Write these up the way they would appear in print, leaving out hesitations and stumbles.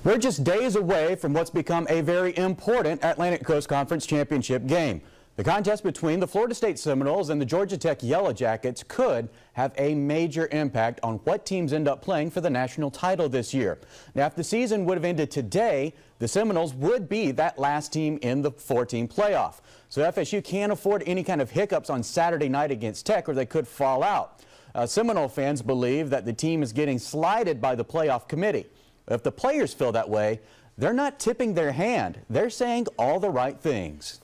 We're just days away from what's become a very important Atlantic Coast Conference Championship game. The contest between the Florida State Seminoles and the Georgia Tech Yellow Jackets could have a major impact on what teams end up playing for the national title this year. Now, if the season would have ended today, the Seminoles would be that last team in the 4-team playoff. So FSU can't afford any kind of hiccups on Saturday night against Tech, or they could fall out. Seminole fans believe that the team is getting slighted by the playoff committee. If the players feel that way, they're not tipping their hand. They're saying all the right things.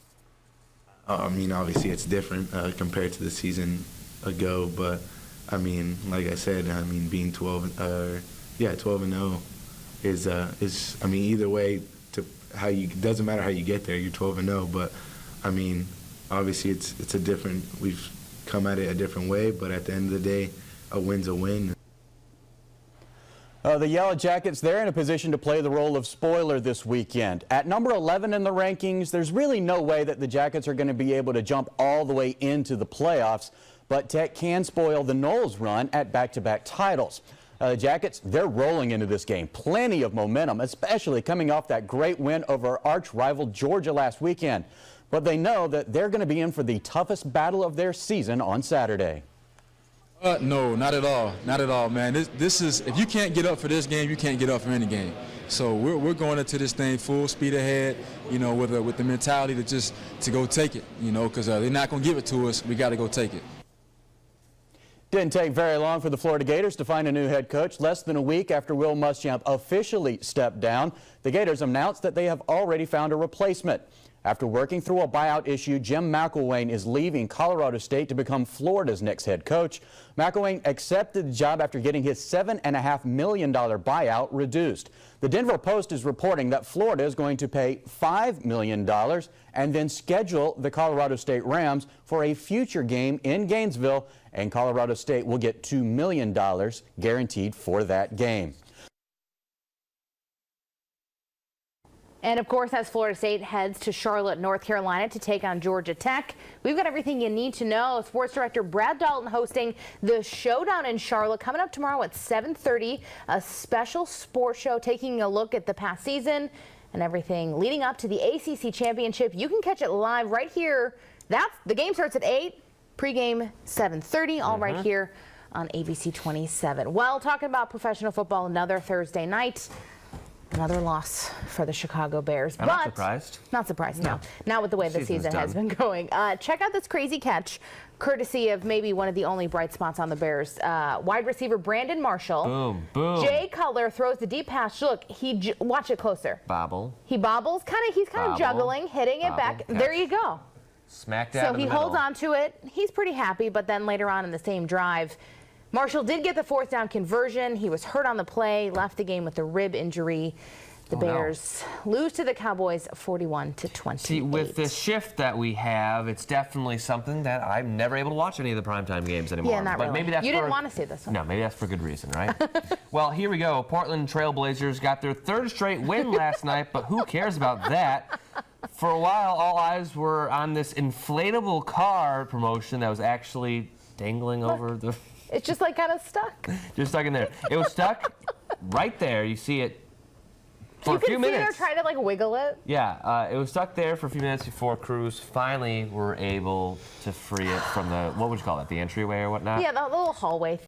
I mean, obviously it's different compared to the season ago, but I mean, like I said, I mean, being 12-0 is I mean, either way, doesn't matter how you get there. You're 12-0, but I mean, obviously it's a different. We've come at it a different way, but at the end of the day, a win's a win. The Yellow Jackets, they're in a position to play the role of spoiler this weekend. At number 11 in the rankings, there's really no way that the Jackets are going to be able to jump all the way into the playoffs, but Tech can spoil the Noles' run at back-to-back titles. The Jackets, they're rolling into this game. Plenty of momentum, especially coming off that great win over arch-rival Georgia last weekend. But they know that they're going to be in for the toughest battle of their season on Saturday. No, not at all. Not at all, man. This is, if you can't get up for this game, you can't get up for any game. So we're going into this thing full speed ahead, you know, with the mentality to go take it, you know, because they're not going to give it to us. We got to go take it. Didn't take very long for the Florida Gators to find a new head coach. Less than a week after Will Muschamp officially stepped down, the Gators announced that they have already found a replacement. After working through a buyout issue, Jim McElwain is leaving Colorado State to become Florida's next head coach. McElwain accepted the job after getting his $7.5 million buyout reduced. The Denver Post is reporting that Florida is going to pay $5 million and then schedule the Colorado State Rams for a future game in Gainesville, and Colorado State will get $2 million guaranteed for that game. And of course, as Florida State heads to Charlotte, North Carolina to take on Georgia Tech, we've got everything you need to know. Sports director Brad Dalton hosting the Showdown in Charlotte coming up tomorrow at 7:30. A special sports show taking a look at the past season and everything leading up to the ACC Championship. You can catch it live right here. The game starts at 8, pregame 7:30, all right here on ABC 27. Well, talking about professional football, another Thursday night. Another loss for the Chicago Bears. I'm not surprised. Not surprised, no. Not with the way the season has been going. Check out this crazy catch, courtesy of maybe one of the only bright spots on the Bears. Wide receiver Brandon Marshall. Boom, boom. Jay Cutler throws the deep pass. Look, watch it closer. Bobble. He bobbles. He's kind of juggling, hitting it back. Catch. There you go. Smack dab in the middle. So he holds on to it. He's pretty happy, but then later on in the same drive, Marshall did get the 4th down conversion. He was hurt on the play, left the game with a rib injury. The Bears lose to the Cowboys 41-28. See, with the shift that we have, it's definitely something that I'm never able to watch any of the primetime games anymore. Yeah, not really. Maybe that's you didn't want to see this one. No, maybe that's for good reason, right? Well, here we go. Portland Trailblazers got their 3rd straight win last night, but who cares about that? For a while, all eyes were on this inflatable car promotion that was actually dangling over the... It's just like kind of stuck. Just stuck in there. It was stuck right there. You see it for a few minutes. You can see her trying to like wiggle it. Yeah, it was stuck there for a few minutes before crews finally were able to free it from the, what would you call that, the entryway or whatnot? Yeah, the little hallway.